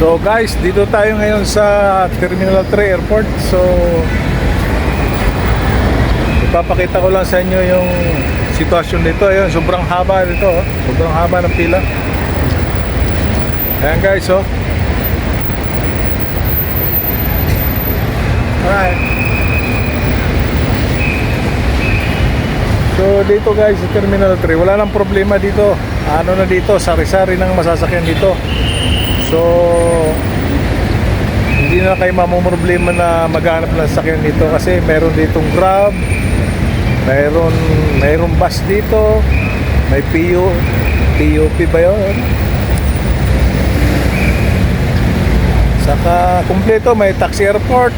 So guys, dito tayo ngayon sa Terminal 3 Airport. So ipapakita ko lang sa inyo yung sitwasyon dito. Ayun, sobrang haba dito, oh. Sobrang haba ng pila. Ayan guys, oh. Alright. So dito guys, sa Terminal 3, wala nang problema dito. Ano na dito, sari-sari ng masasakyan dito. So hindi na kayo mamumroblema na maghanap ng sasakyan dito kasi meron ditong Grab, mayroon bus dito, may PUP ba yun? Saka kumpleto, may taxi airport.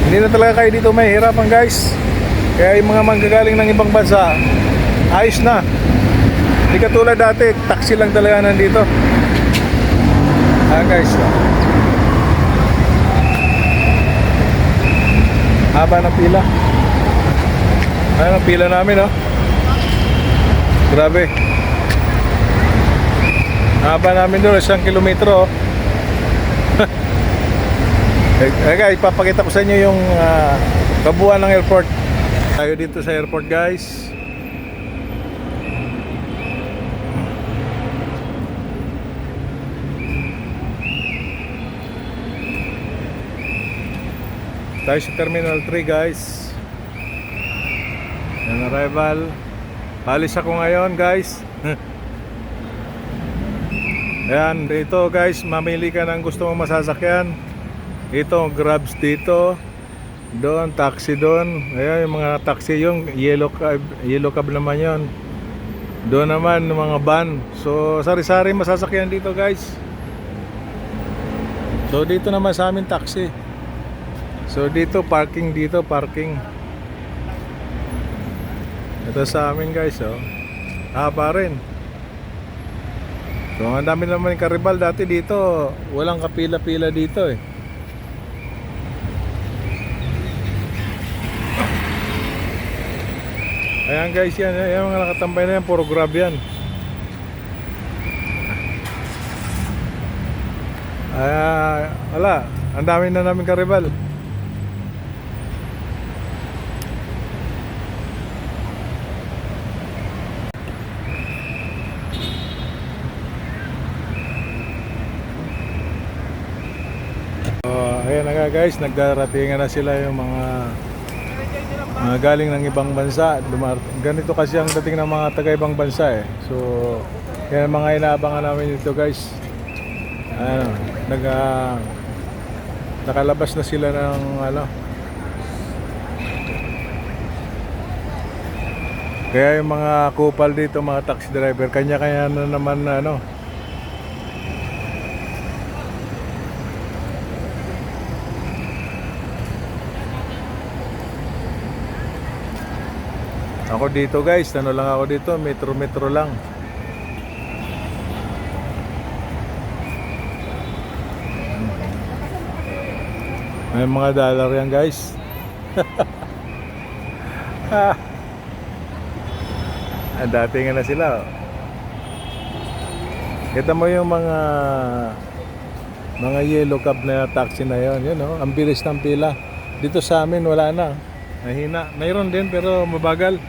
Hindi na talaga kayo dito mahihirapan guys. Kaya yung mga manggagaling ng ibang bansa, ayos na. Hindi katulad dati, taxi lang talaga nandito. Guys, haba ng pila. Ayan ang pila namin, oh. Grabe. Haba namin doon, 1 kilometro, oh. Guys, ipapakita ko sa inyo yung kabuuan ng airport. Tayo dito sa airport guys. Tayo sa Terminal 3 guys. Yan arrival. Palis ako ngayon guys. Ayan, dito guys, mamili ka ng gusto mong masasakyan. Ito, Grabs dito. Doon, taxi doon. Ayan, yung mga taxi yung yellow cab naman yon. Doon naman, yung mga van. So, sari-sari masasakyan dito guys. So, dito naman sa amin taxi. So dito parking, ito sa amin guys, oh. Haba rin. So ang dami naman karibal. Dati dito walang kapila-pila dito eh. Ayan guys, yan mga nakatambay na yan, puro Grab yan. Wala, ang dami na namin karibal. Ayan na nga guys, nagdaratingan na sila yung mga galing ng ibang bansa. Ganito kasi ang dating ng mga taga ibang bansa eh. So kaya mga inaabangan namin dito guys. Nakalabas na sila ng kaya yung mga kupal dito, mga taxi driver, kanya-kanya na naman Ako dito guys, lang ako dito, metro lang. May mga dollar yan guys. Dating na sila, oh. Kita mo yung mga yellow cab na taxi na yon, yun, oh, ang bilis ng pila. Dito sa amin wala na, mahina. Mayroon din pero mabagal.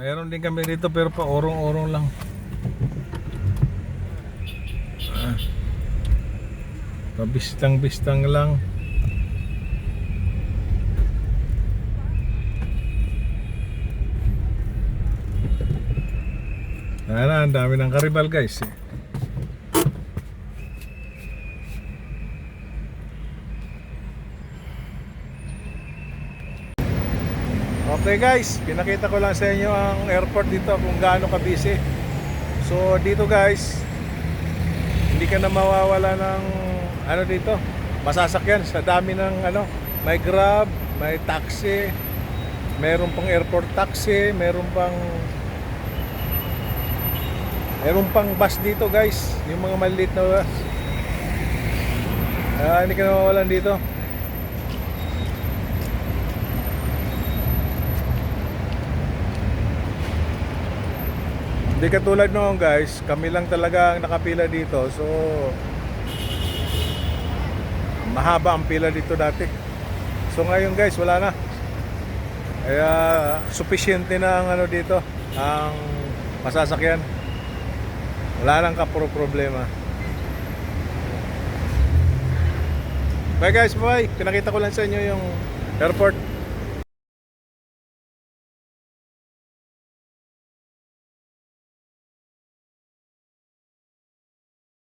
Mayroon din kami dito pero pa orong-orong lang. Pabistang-bistang lang. Ang dami ng karibal guys. Okay guys, pinakita ko lang sa inyo ang airport dito kung gaano ka busy. So dito guys, hindi ka na mawawala ng dito, masasakyan sa dami ng may Grab, may taxi, meron pang airport taxi, meron pang bus dito guys, yung mga maliit na bus. Hindi ka na mawawalan dito. Hindi katulad noon guys, kami lang talaga ang nakapila dito. So mahaba ang pila dito dati. So ngayon guys, wala na. Kaya sufficiente na ang ano dito, ang masasakyan. Wala nang problema. Bye guys, bye. Pinakita ko lang sa inyo yung airport.